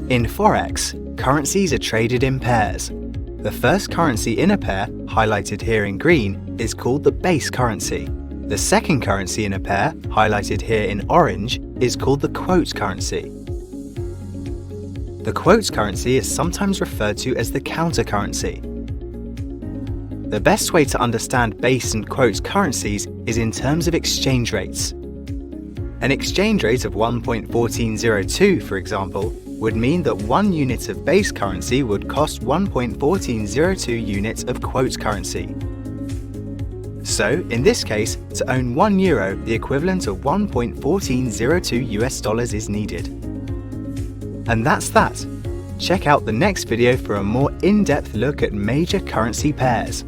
In Forex, currencies are traded in pairs. The first currency in a pair, highlighted here in green, is called the base currency. The second currency in a pair, highlighted here in orange, is called the quote currency. The quote currency is sometimes referred to as the counter currency. The best way to understand base and quote currencies is in terms of exchange rates. An exchange rate of 1.1402, for example, would mean that 1 unit of base currency would cost 1.1402 units of quote currency. So, in this case, to own €1, the equivalent of 1.1402 US dollars is needed. And that's that. Check out the next video for a more in-depth look at major currency pairs.